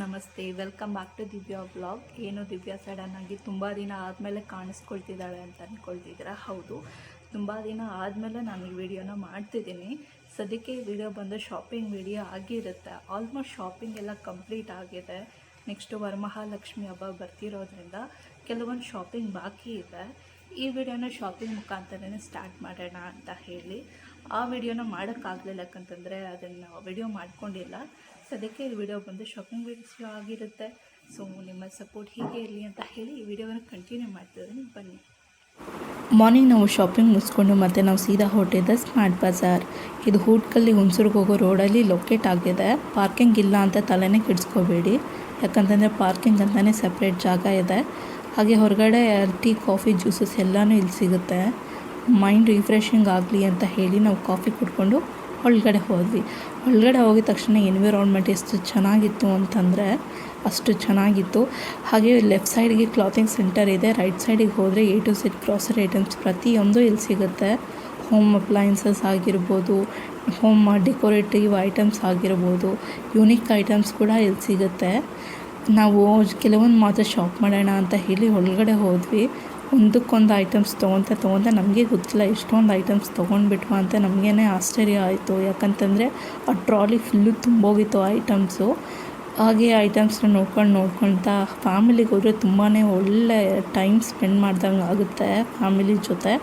ನಮಸ್ತೆ, welcome back to Divya vlog. ಏನು ದಿವ್ಯಾ ಸಡನ್ನಾಗಿ ತುಂಬ ದಿನ ಆದಮೇಲೆ ಕಾಣಿಸ್ಕೊಳ್ತಿದ್ದಾಳೆ ಅಂತ ಅಂದ್ಕೊಳ್ತಿದ್ದೀರಾ? ಹೌದು, ತುಂಬ ದಿನ ಆದಮೇಲೆ ನಾನು ಈ ವಿಡಿಯೋನ ಮಾಡ್ತಿದ್ದೀನಿ. ಸದ್ಯಕ್ಕೆ ಈ ವಿಡಿಯೋ ಬಂದು ಶಾಪಿಂಗ್ ವಿಡಿಯೋ ಆಗಿರುತ್ತೆ. ಆಲ್ಮೋಸ್ಟ್ ಶಾಪಿಂಗ್ ಎಲ್ಲ ಕಂಪ್ಲೀಟ್ ಆಗಿದೆ. ನೆಕ್ಸ್ಟು ವರಮಹಾಲಕ್ಷ್ಮಿ ಹಬ್ಬ ಬರ್ತಿರೋದ್ರಿಂದ ಕೆಲವೊಂದು ಶಾಪಿಂಗ್ ಬಾಕಿ ಇದೆ. ಈ ವಿಡಿಯೋನ ಶಾಪಿಂಗ್ ಮುಖಾಂತರನೇ ಸ್ಟಾರ್ಟ್ ಮಾಡೋಣ ಅಂತ ಹೇಳಿ ಆ ವಿಡಿಯೋನ ಮಾಡೋಕ್ಕಾಗಲಿಲ್ಲ, ಯಾಕಂತಂದರೆ ಅದನ್ನು ವಿಡಿಯೋ ಮಾಡ್ಕೊಂಡಿಲ್ಲ. ಸದ್ಯಕ್ಕೆ ಈ ವಿಡಿಯೋ ಬಂದು ಶಾಪಿಂಗ್ ವಿಡಿಯೋ ಆಗಿರುತ್ತೆ. ಸೊ ನಿಮ್ಮ ಸಪೋರ್ಟ್ ಹೀಗೆ ಇರಲಿ ಅಂತ ಹೇಳಿ ಈ ವಿಡಿಯೋನ ಕಂಟಿನ್ಯೂ ಮಾಡ್ತಿದ್ದೀನಿ. ಬನ್ನಿ. ಮಾರ್ನಿಂಗ್ ನಾವು ಶಾಪಿಂಗ್ ಮುಗಿಸ್ಕೊಂಡು ಮತ್ತು ನಾವು ಸೀದಾ ಹೊರಟಿದ್ದೆ ಸ್ಮಾರ್ಟ್ ಬಜಾರ್. ಇದು ಹೂಡ್ಕಲ್ಲಿ ಹುಣಸೂರಿಗೆ ಹೋಗೋ ರೋಡಲ್ಲಿ ಲೊಕೇಟ್ ಆಗಿದೆ. ಪಾರ್ಕಿಂಗ್ ಇಲ್ಲ ಅಂತ ತಲೆನೇ ಕೆಡಿಸ್ಕೋಬೇಡಿ, ಯಾಕಂತಂದರೆ ಪಾರ್ಕಿಂಗ್ ಅಂತಲೇ ಸಪ್ರೇಟ್ ಜಾಗ ಇದೆ. ಹಾಗೆ ಹೊರಗಡೆ ಟೀ, ಕಾಫಿ, ಜ್ಯೂಸಸ್ ಎಲ್ಲನೂ ಇಲ್ಲಿ ಸಿಗುತ್ತೆ. ಮೈಂಡ್ ರಿಫ್ರೆಶಿಂಗ್ ಆಗಲಿ ಅಂತ ಹೇಳಿ ನಾವು ಕಾಫಿ ಕುಡ್ಕೊಂಡು ಒಳಗಡೆ ಹೋದ್ವಿ. ಒಳಗಡೆ ಹೋಗಿದ ತಕ್ಷಣ ಎನ್ವಿರಾನ್ಮೆಂಟ್ ಎಷ್ಟು ಚೆನ್ನಾಗಿತ್ತು ಅಂತಂದರೆ ಅಷ್ಟು ಚೆನ್ನಾಗಿತ್ತು. ಹಾಗೆ ಲೆಫ್ಟ್ ಸೈಡ್ಗೆ ಕ್ಲಾತಿಂಗ್ ಸೆಂಟರ್ ಇದೆ, ರೈಟ್ ಸೈಡಿಗೆ ಹೋದರೆ A to Z grocery items ಪ್ರತಿಯೊಂದು ಇಲ್ಲಿ ಸಿಗುತ್ತೆ. ಹೋಮ್ ಅಪ್ಲೈನ್ಸಸ್ ಆಗಿರ್ಬೋದು, ಹೋಮ್ ಡೆಕೋರೇಟಿವ್ ಐಟಮ್ಸ್ ಆಗಿರ್ಬೋದು, ಯುನಿಕ್ ಐಟಮ್ಸ್ ಕೂಡ ಇಲ್ಲಿ ಸಿಗುತ್ತೆ. ನಾವು ಕೆಲವೊಂದು ಮಾತ್ರ ಶಾಪ್ ಮಾಡೋಣ ಅಂತ ಹೇಳಿ ಒಳಗಡೆ ಹೋದ್ವಿ. ಒಂದಕ್ಕೊಂದು ಐಟಮ್ಸ್ ತೊಗೊತ ನಮಗೆ ಗೊತ್ತಿಲ್ಲ ಎಷ್ಟೊಂದು ಐಟಮ್ಸ್ ತೊಗೊಂಡ್ಬಿಟ್ವ ಅಂತ ನಮಗೇ ಆಶ್ಚರ್ಯ ಆಯಿತು. ಯಾಕಂತಂದರೆ ಆ ಟ್ರಾಲಿ ಫುಲ್ಲು ತುಂಬೋಗಿತ್ತು ಐಟಮ್ಸು. ಹಾಗೆ ಐಟಮ್ಸ್ನ ನೋಡ್ಕೊಳ್ತಾ ಫ್ಯಾಮಿಲಿಗೆ ಹೋದರೆ ತುಂಬಾ ಒಳ್ಳೆ ಟೈಮ್ ಸ್ಪೆಂಡ್ ಮಾಡ್ದಂಗೆ ಆಗುತ್ತೆ ಫ್ಯಾಮಿಲಿ ಜೊತೆ.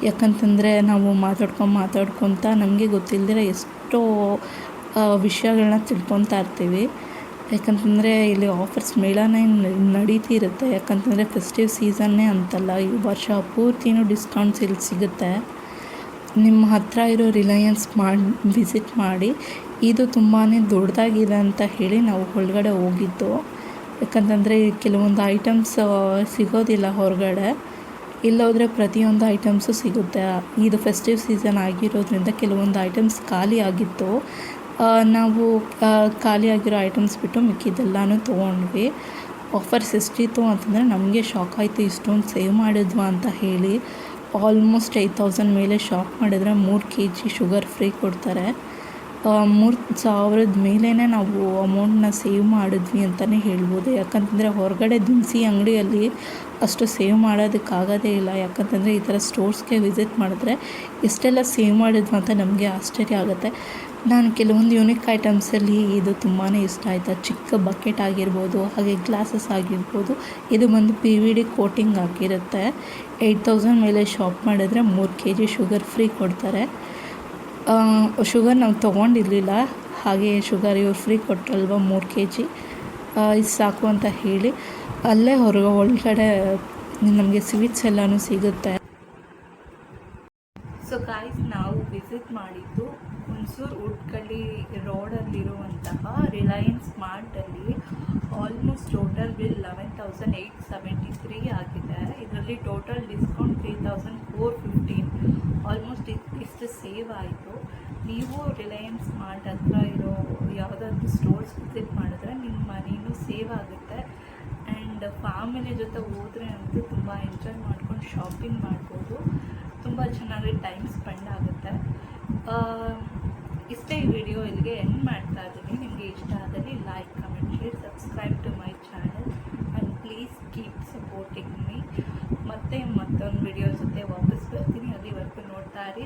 ಯಾಕಂತಂದರೆ ನಾವು ಮಾತಾಡ್ಕೊತ ನಮಗೆ ಗೊತ್ತಿಲ್ಲದಿರೋ ಎಷ್ಟೋ ವಿಷಯಗಳನ್ನ ತಿಳ್ಕೊತಾ ಇರ್ತೀವಿ. ಯಾಕಂತಂದರೆ ಇಲ್ಲಿ ಆಫರ್ಸ್ ಮೇಳನೇ ನಡೀತಿರುತ್ತೆ. ಯಾಕಂತಂದರೆ ಫೆಸ್ಟಿವ್ ಸೀಸನ್ನೇ ಅಂತಲ್ಲ, ಈ ವರ್ಷ ಪೂರ್ತಿನೂ ಡಿಸ್ಕೌಂಟ್ಸ್ ಇಲ್ಲಿ ಸಿಗುತ್ತೆ. ನಿಮ್ಮ ಹತ್ತಿರ ಇರೋ ರಿಲಯನ್ಸ್ ವಿಸಿಟ್ ಮಾಡಿ. ಇದು ತುಂಬಾ ದೊಡ್ಡದಾಗಿದೆ ಅಂತ ಹೇಳಿ ನಾವು ಒಳಗಡೆ ಹೋಗಿದ್ದು. ಯಾಕಂತಂದರೆ ಕೆಲವೊಂದು ಐಟಮ್ಸ್ ಸಿಗೋದಿಲ್ಲ ಹೊರಗಡೆ. ಇಲ್ಲೋದ್ರೆ ಪ್ರತಿಯೊಂದು ಐಟಮ್ಸು ಸಿಗುತ್ತೆ. ಇದು ಫೆಸ್ಟಿವ್ ಸೀಸನ್ ಆಗಿರೋದ್ರಿಂದ ಕೆಲವೊಂದು ಐಟಮ್ಸ್ ಖಾಲಿ ಆಗಿತ್ತು. ನಾವು ಖಾಲಿಯಾಗಿರೋ ಐಟಮ್ಸ್ ಬಿಟ್ಟು ಮಿಕ್ಕಿದ್ದೆಲ್ಲನೂ ತೊಗೊಂಡ್ವಿ. ಆಫರ್ಸ್ ಎಷ್ಟಿತ್ತು ಅಂತಂದರೆ ನಮಗೆ ಶಾಕ್ ಆಯಿತು, ಇಷ್ಟೊಂದು ಸೇವ್ ಮಾಡಿದ್ವಾ ಅಂತ ಹೇಳಿ. ಆಲ್ಮೋಸ್ಟ್ 8,000 ಮೇಲೆ ಶಾಪ್ ಮಾಡಿದ್ರೆ 3 kg ಶುಗರ್ ಫ್ರೀ ಕೊಡ್ತಾರೆ. 3,000 ಮೇಲೇ ನಾವು ಅಮೌಂಟನ್ನ ಸೇವ್ ಮಾಡಿದ್ವಿ ಅಂತಲೇ ಹೇಳ್ಬೋದು. ಯಾಕಂತಂದರೆ ಹೊರಗಡೆ ದಿನಸಿ ಅಂಗಡಿಯಲ್ಲಿ ಅಷ್ಟು ಸೇವ್ ಮಾಡೋದಕ್ಕಾಗೋದೇ ಇಲ್ಲ. ಯಾಕಂತಂದರೆ ಈ ಥರ ಸ್ಟೋರ್ಸ್ಗೆ ವಿಸಿಟ್ ಮಾಡಿದ್ರೆ ಎಷ್ಟೆಲ್ಲ ಸೇವ್ ಮಾಡಿದ್ವಿ ಅಂತ ನಮಗೆ ಆಶ್ಚರ್ಯ ಆಗುತ್ತೆ. ನಾನು ಕೆಲವೊಂದು ಯೂನಿಕ್ ಐಟಮ್ಸಲ್ಲಿ ಇದು ತುಂಬಾ ಇಷ್ಟ ಆಯಿತು. ಚಿಕ್ಕ ಬಕೆಟ್ ಆಗಿರ್ಬೋದು, ಹಾಗೆ ಗ್ಲಾಸಸ್ ಆಗಿರ್ಬೋದು. ಇದು ಬಂದು PVD ಕೋಟಿಂಗ್ ಆಗಿರುತ್ತೆ. 8,000 ಮೇಲೆ ಶಾಪ್ ಮಾಡಿದ್ರೆ 3 kg ಶುಗರ್ ಫ್ರೀ ಕೊಡ್ತಾರೆ. ಶುಗರ್ ನಾವು ತೊಗೊಂಡಿರಲಿಲ್ಲ, ಹಾಗೆ ಶುಗರ್ ಇವ್ರು ಫ್ರೀ ಕೊಟ್ಟರಲ್ವ 3 kg, ಇದು ಸಾಕು ಅಂತ ಹೇಳಿ ಅಲ್ಲೇ ಒಳಗಡೆ ನಮಗೆ ಸ್ವೀಟ್ಸ್ ಎಲ್ಲನೂ ಸಿಗುತ್ತೆ. ಸೊ ಗಾಯ್ಸ್, ನಾವು ವಿಸಿಟ್ ಮಾಡಿದ್ದು ಹುಣಸೂರು ಉಟ್ಕಳ್ಳಿ ರೋಡಲ್ಲಿರುವಂತಹ ರಿಲಯನ್ಸ್ ಸ್ಮಾರ್ಟಲ್ಲಿ. ಆಲ್ಮೋಸ್ಟ್ ಟೋಟಲ್ ಬಿಲ್ 11,873 ಆಗಿದೆ. ಇದರಲ್ಲಿ ಟೋಟಲ್ ಡಿಸ್ಕೌಂಟ್ 3,415. ಆಲ್ಮೋಸ್ಟ್ ಇಷ್ಟು ಸೇವ್ ಆಯಿತು. ನೀವು ರಿಲಯನ್ಸ್ ಸ್ಮಾರ್ಟ್ ಹತ್ರ ಇರೋ ಯಾವುದಾದ್ರೂ ಸ್ಟೋರ್ಸ್ ವಿಸಿಟ್ ಮಾಡಿದ್ರೆ ನಿಮ್ಮ ಮನಿನೂ ಸೇವ್ ಆಗುತ್ತೆ. ಆ್ಯಂಡ್ ಫ್ಯಾಮಿಲಿ ಜೊತೆ ಹೋದರೆ ಅಂತೂ ತುಂಬ ಎಂಜಾಯ್ ಮಾಡ್ಕೊಂಡು ಶಾಪಿಂಗ್ ಮಾಡ್ಬೋದು. ತುಂಬ ಚೆನ್ನಾಗಿ ಟೈಮ್ ಸ್ಪೆಂಡ್ ಆಗುತ್ತೆ. ಇಷ್ಟೇ ಈ ವಿಡಿಯೋ ಇಲ್ಲಿಗೆ ಎಂಡ್ ಮಾಡ್ತಾ ಇದ್ದೀನಿ. ನಿಮಗೆ ಇಷ್ಟ ಆದಲ್ಲಿ like, comment, share, subscribe to my channel and please keep supporting me. ಮತ್ತೆ ಮತ್ತೊಂದು ವಿಡಿಯೋ ಜೊತೆ ವಾಪಸ್ ಬರ್ತೀನಿ. ಅಲ್ಲಿವರೆಗೂ ನೋಡ್ತಾ ಇರಿ.